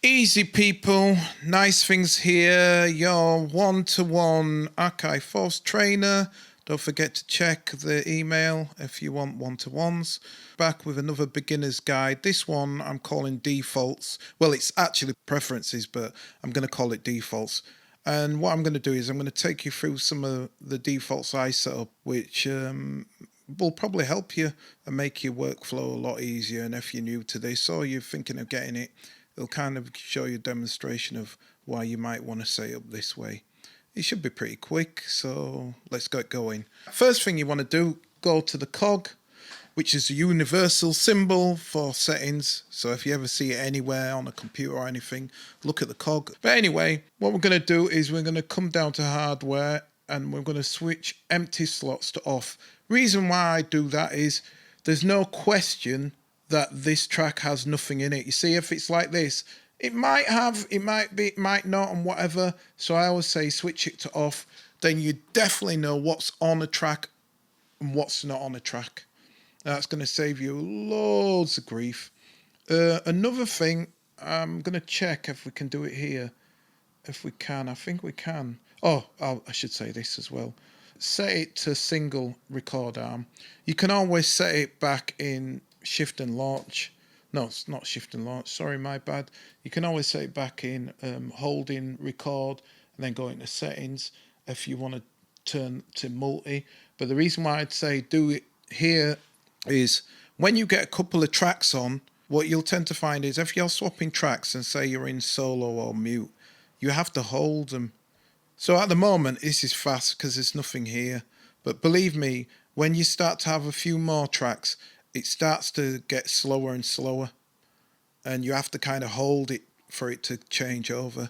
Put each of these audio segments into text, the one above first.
Easy people, nice things here. Your one-to-one Akai Force trainer. Don't forget to check the email if you want one-to-ones. Back with another beginner's guide. This one I'm calling defaults. Well, it's actually preferences, but I'm going to call it defaults. And what I'm going to do is I'm going to take you through some of the defaults I set up, which will probably help you and make your workflow a lot easier. And if you're new to this or you're thinking of getting it, it'll kind of show you a demonstration of why you might want to set up this way. It should be pretty quick, so let's get going. First thing you want to do, go to the cog, which is a universal symbol for settings. So if you ever see it anywhere on a computer or anything, look at the cog. But anyway, what we're going to do is we're going to come down to hardware and we're going to switch empty slots to off. Reason why I do that is there's no question that this track has nothing in it. You see, if it's like this, it might have, it might not, and whatever. So I always say switch it to off. Then you definitely know what's on a track and what's not on a track. That's going to save you loads of grief. Another thing, I'm going to check if we can do it here. If we can, I think we can. Oh, I should say this as well. Set it to single record arm. You can always set it back in shift and launch. No, it's not shift and launch. Sorry, my bad. You can always set it back in holding record and then go into settings if you want to turn to multi. But the reason why I'd say do it here is when you get a couple of tracks on, what you'll tend to find is if you're swapping tracks and say you're in solo or mute, you have to hold them. So at the moment, this is fast because there's nothing here. But believe me, when you start to have a few more tracks, it starts to get slower and slower. And you have to kind of hold it for it to change over.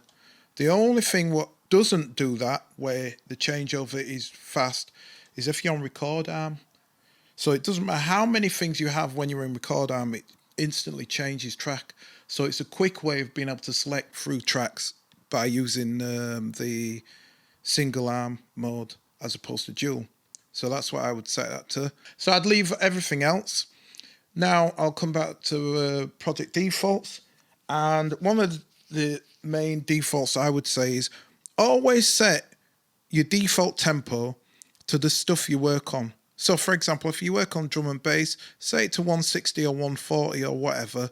The only thing what doesn't do that, where the changeover is fast, is if you're on record arm. So it doesn't matter how many things you have when you're in record arm, it instantly changes track. So it's a quick way of being able to select through tracks by using the single arm mode as opposed to dual. So that's what I would set that to. So I'd leave everything else. Now I'll come back to project defaults. And one of the main defaults I would say is always set your default tempo to the stuff you work on. So for example, if you work on drum and bass, set it to 160 or 140 or whatever.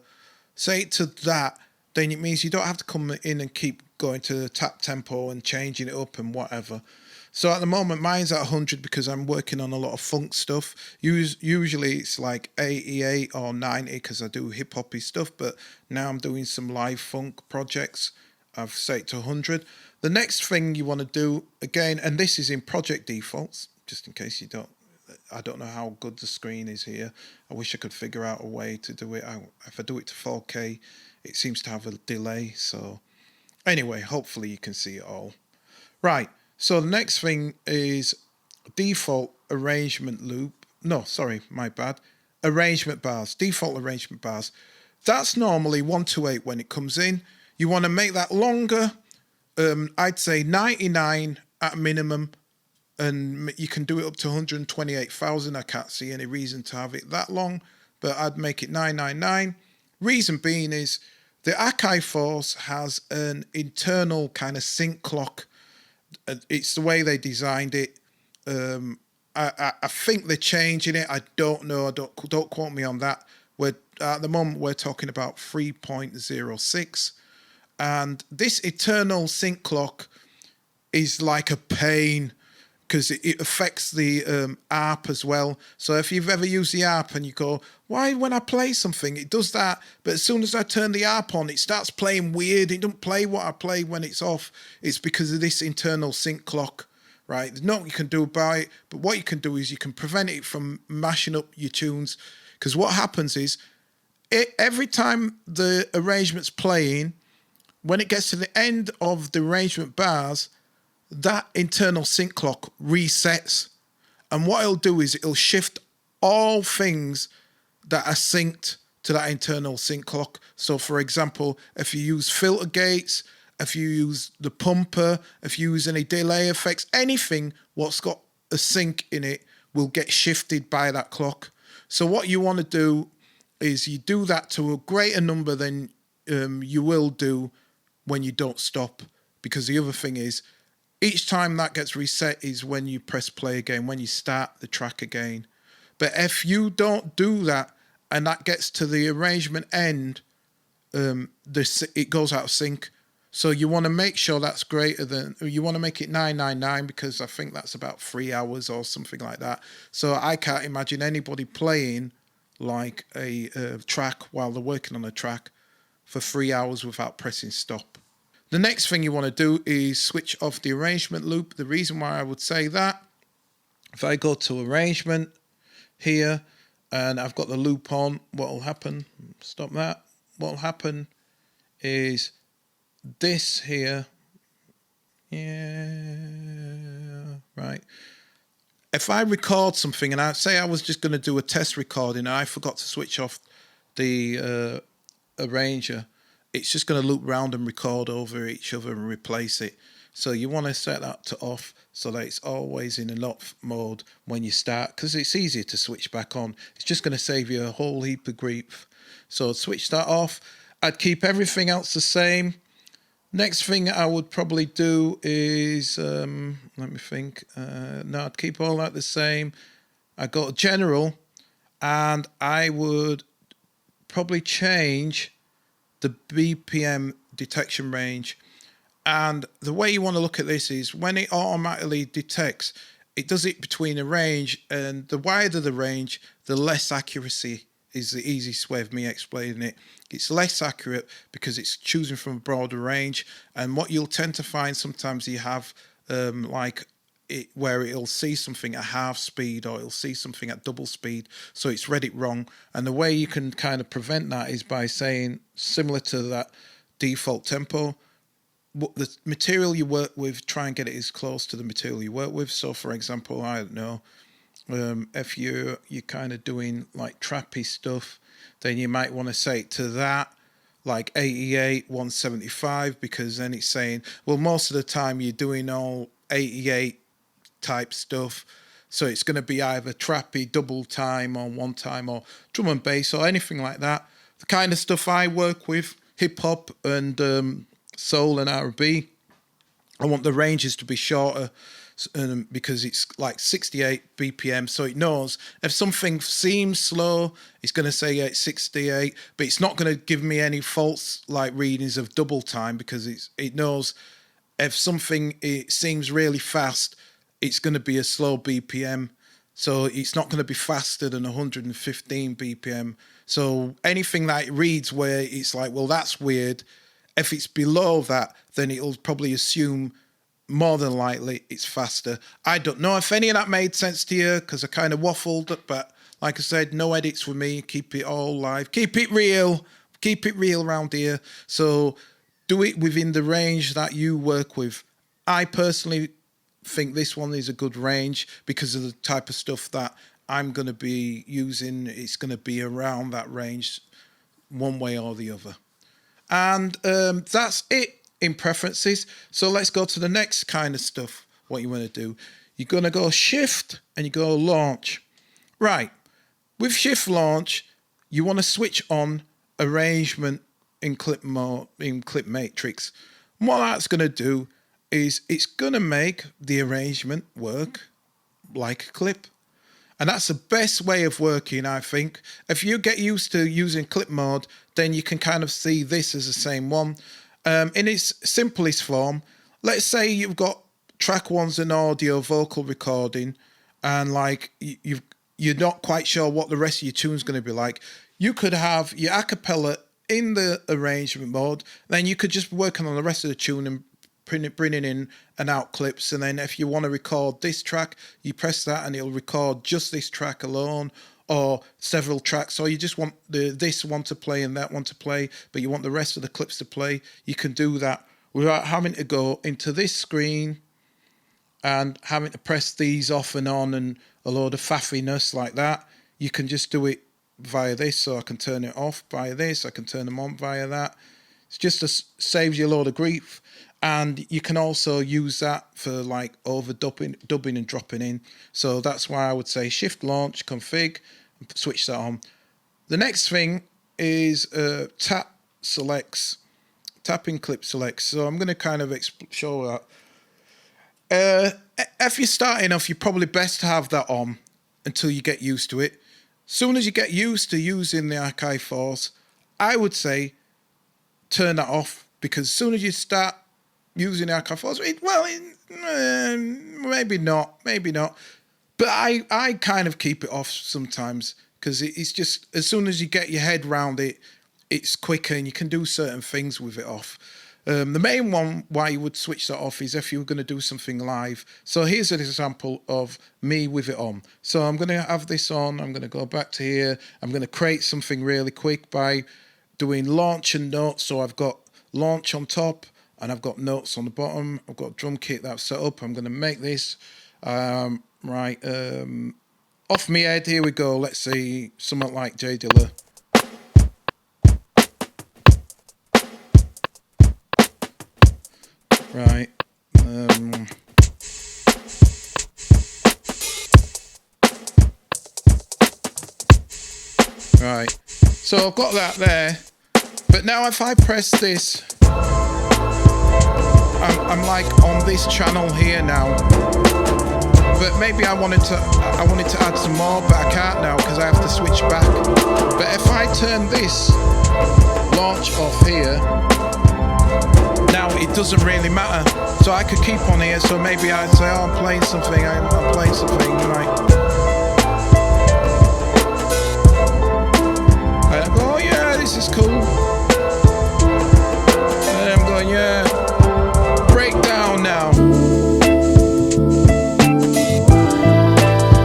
Set it to that, then it means you don't have to come in and keep going to tap tempo and changing it up and whatever. So at the moment, mine's at 100 because I'm working on a lot of funk stuff. Usually it's like 88 or 90 because I do hip-hoppy stuff, but now I'm doing some live funk projects. I've set it to 100. The next thing you want to do, again, and this is in project defaults, just in case you don't, I don't know how good the screen is here. I wish I could figure out a way to do it. If I do it to 4K, it seems to have a delay. So anyway, hopefully you can see it all. Right. So the next thing is default arrangement loop. No, sorry, my bad. Arrangement bars, default arrangement bars. That's normally 128 when it comes in. You want to make that longer. I'd say 99 at minimum. And you can do it up to 128,000. I can't see any reason to have it that long, but I'd make it 999. Reason being is the Akai Force has an internal kind of sync clock. It's the way they designed it. I think they're changing it. I don't know. Don't quote me on that. At the moment we're talking about 3.06, and this eternal sync clock is like a pain because it affects the ARP as well. So if you've ever used the ARP and you go, why when I play something it does that, but as soon as I turn the ARP on it starts playing weird, it doesn't play what I play when it's off. It's because of this internal sync clock, right? There's nothing you can do about it, but what you can do is you can prevent it from mashing up your tunes, because what happens is every time the arrangement's playing, when it gets to the end of the arrangement bars, that internal sync clock resets. And what it'll do is it'll shift all things that are synced to that internal sync clock. So for example, if you use filter gates, if you use the pumper, if you use any delay effects, anything what's got a sync in it will get shifted by that clock. So what you want to do is you do that to a greater number than you will do when you don't stop, because the other thing is each time that gets reset is when you press play again, when you start the track again. But if you don't do that and that gets to the arrangement end, it goes out of sync. So you want to make sure that's greater than, you want to make it 999, because I think that's about 3 hours or something like that. So I can't imagine anybody playing like a track while they're working on a track for 3 hours without pressing stop. The next thing you want to do is switch off the arrangement loop. The reason why I would say that, if I go to arrangement here and I've got the loop on, what will happen? Stop that. What will happen is this here. Yeah, right. If I record something and I say I was just going to do a test recording and I forgot to switch off the arranger, it's just going to loop round and record over each other and replace it. So you want to set that to off so that it's always in an off mode when you start, because it's easier to switch back on. It's just going to save you a whole heap of grief. So switch that off. I'd keep everything else the same. Next thing I would probably do is, let me think. No, I'd keep all that the same. I go to general and I would probably change the BPM detection range. And the way you want to look at this is when it automatically detects, it does it between a range, and the wider the range, the less accuracy is the easiest way of me explaining it. It's less accurate because it's choosing from a broader range. And what you'll tend to find sometimes you have where it'll see something at half speed or it'll see something at double speed, so it's read it wrong. And the way you can kind of prevent that is by saying, similar to that default tempo, the material you work with, try and get it as close to the material you work with. So for example, I don't know, if you're kind of doing like trappy stuff, then you might want to say it to that, like 88, 175, because then it's saying, well, most of the time you're doing all 88 type stuff, so it's going to be either trappy, double time, or one time, or drum and bass, or anything like that. The kind of stuff I work with, hip hop and soul and R&B, I want the ranges to be shorter, because it's like 68 BPM, so it knows if something seems slow, it's going to say it's 68, but it's not going to give me any false like readings of double time, because it knows if something it seems really fast, it's going to be a slow BPM, so it's not going to be faster than 115 BPM. So anything that it reads where it's like, well, that's weird, if it's below that, then it'll probably assume more than likely it's faster. I don't know if any of that made sense to you, because I kind of waffled, but like I said, no edits for me. Keep it all live. Keep it real around here. So do it within the range that you work with. I personally think this one is a good range because of the type of stuff that I'm going to be using. It's going to be around that range one way or the other. And that's it in preferences. So let's go to the next kind of stuff. What you want to do, you're going to go shift and you go launch. Right, with shift launch, you want to switch on arrangement in clip mode, in clip matrix. And what that's going to do is it's going to make the arrangement work like a clip. And that's the best way of working, I think. If you get used to using clip mode, then you can kind of see this as the same one. In its simplest form, let's say you've got track one's an audio vocal recording, and like you're not quite sure what the rest of your tune's going to be like. You could have your a cappella in the arrangement mode, then you could just be working on the rest of the tune and bringing in and out clips. And then if you want to record this track, you press that and it'll record just this track alone, or several tracks, or you just want this one to play and that one to play, but you want the rest of the clips to play. You can do that without having to go into this screen and having to press these off and on and a load of faffiness like that. You can just do it via this, so I can turn it off via this, I can turn them on via that. It's just saves you a load of grief. And you can also use that for like dubbing and dropping in. So that's why I would say shift launch, config, and switch that on. The next thing is tap selects, tapping clip selects. So I'm going to kind of show that. If you're starting off, you're probably best to have that on until you get used to it. Soon as you get used to using the Akai Force, I would say turn that off, because as soon as you start using the Akai Force, maybe not. But I kind of keep it off sometimes, because it's just, as soon as you get your head round it, it's quicker and you can do certain things with it off. The main one why you would switch that off is if you were going to do something live. So here's an example of me with it on. So I'm going to have this on. I'm going to go back to here. I'm going to create something really quick by doing launch and notes. So I've got launch on top and I've got notes on the bottom. I've got drum kit that's set up. I'm going to make this off my head. Here we go. Let's see, something like J Dilla. Right. Right. So I've got that there. But now if I press this, I'm like on this channel here now. But maybe I wanted to add some more, but I can't now because I have to switch back. But if I turn this launch off here, now it doesn't really matter. So I could keep on here. So maybe I'd say, oh, I'm playing something. I'm playing something, right? And I go, oh yeah, this is cool. And I'm going, yeah, breakdown now.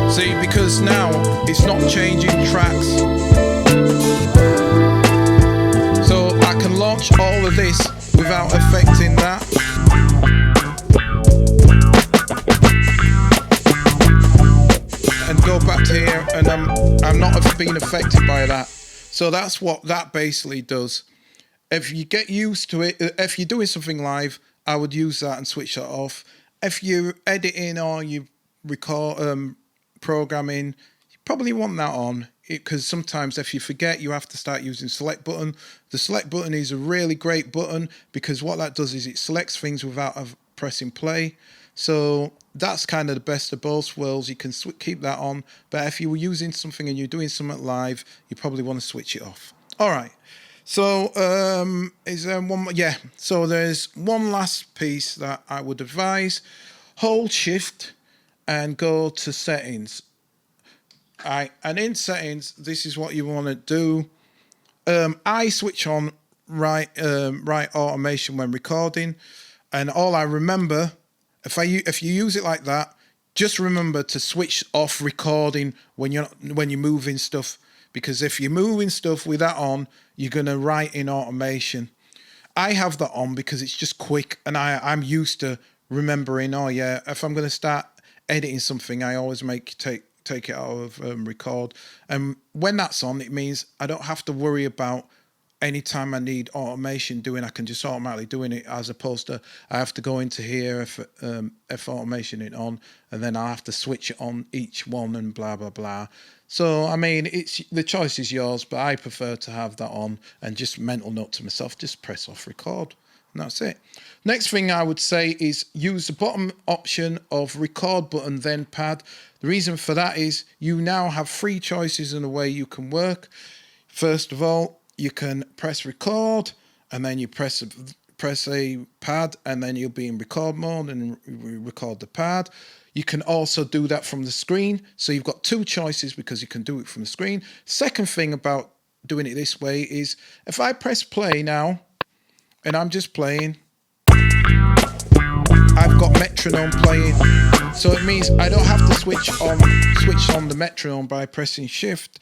See, because now it's not changing tracks. So I can launch all of this without affecting that. And go back to here, and I'm not being affected by that. So that's what that basically does. If you get used to it, if you're doing something live, I would use that and switch that off. If you're editing or you record programming, you probably want that on, because sometimes if you forget, you have to start using select button. The select button is a really great button, because what that does is it selects things without pressing play. So that's kind of the best of both worlds. You can keep that on, but if you were using something and you're doing something live, you probably want to switch it off. All right. So is there one more? Yeah. So there's one last piece that I would advise. Hold Shift and go to settings. All right. And in settings, this is what you want to do. I switch on right automation when recording, and all I remember, if you use it like that, just remember to switch off recording when you're moving stuff, because if you're moving stuff with that on, you're gonna write in automation. I have that on because it's just quick, and I'm used to remembering. Oh yeah, if I'm gonna start editing something, I always take it out of record, and when that's on, it means I don't have to worry about anytime I need automation doing. I can just automatically doing it, as opposed to I have to go into here if automation is on, and then I have to switch it on each one and blah blah blah. So I mean, it's the choice is yours, but I prefer to have that on, and just mental note to myself, just press off record. And that's it. Next thing I would say is use the bottom option of record button, then pad. The reason for that is you now have 3 choices in the way you can work. First of all, you can press record, and then you press a pad, and then you'll be in record mode and record the pad. You can also do that from the screen. So you've got 2 choices because you can do it from the screen. Second thing about doing it this way is if I press play now, and I'm just playing, I've got metronome playing. So it means I don't have to switch on the metronome by pressing shift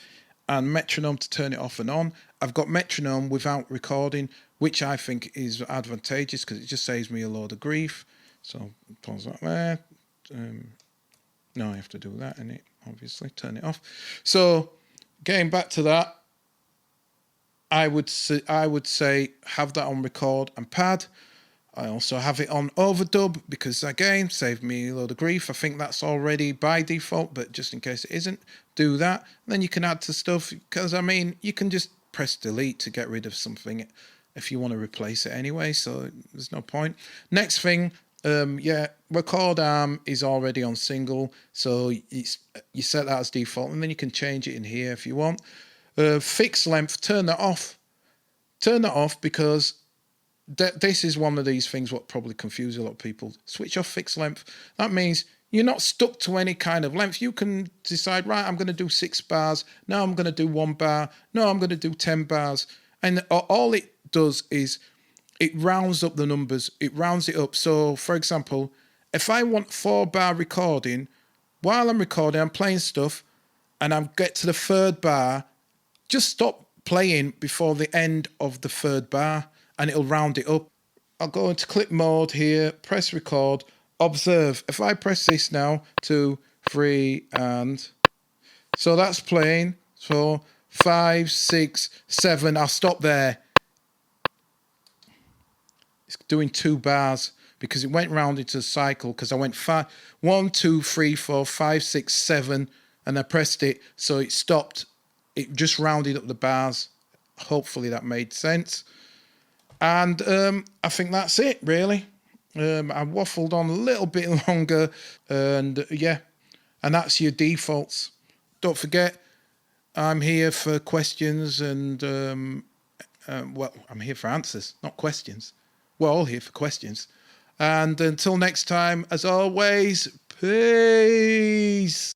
and metronome to turn it off and on. I've got metronome without recording, which I think is advantageous because it just saves me a load of grief. So pause that there. No, I have to do that in it, obviously. Turn it off. So getting back to that, I would say have that on record and pad. I also have it on overdub because, again, saved me a load of grief. I think that's already by default, but just in case it isn't, do that. And then you can add to stuff, because I mean, you can just press delete to get rid of something. if you want to replace it anyway, so there's no point. Next thing, yeah, record arm is already on single, so you set that as default, and then you can change it in here if you want. Fixed length, turn that off. Turn that off because this is one of these things what probably confuse a lot of people. Switch off fixed length. That means you're not stuck to any kind of length. You can decide, right, I'm going to do 6 bars. No, I'm going to do 1 bar. No, I'm going to do 10 bars. And all it does is it rounds up the numbers. It rounds it up. So, for example, if I want 4-bar recording, while I'm recording, I'm playing stuff, and I get to the 3rd bar, just stop playing before the end of the 3rd bar, and it'll round it up. I'll go into clip mode here, press record, observe. If I press this now, 2, 3, and so that's playing. So 5, 6, 7. I'll stop there. It's doing 2 bars because it went round into a cycle. Because I went 1, 2, 3, 4, 5, 6, 7, and I pressed it, so it stopped. It just rounded up the bars. Hopefully that made sense. And I think that's it, really. I waffled on a little bit longer, and yeah, and that's your defaults. Don't forget, I'm here for questions, and well, I'm here for answers, not questions. We're all here for questions. And until next time, as always, peace.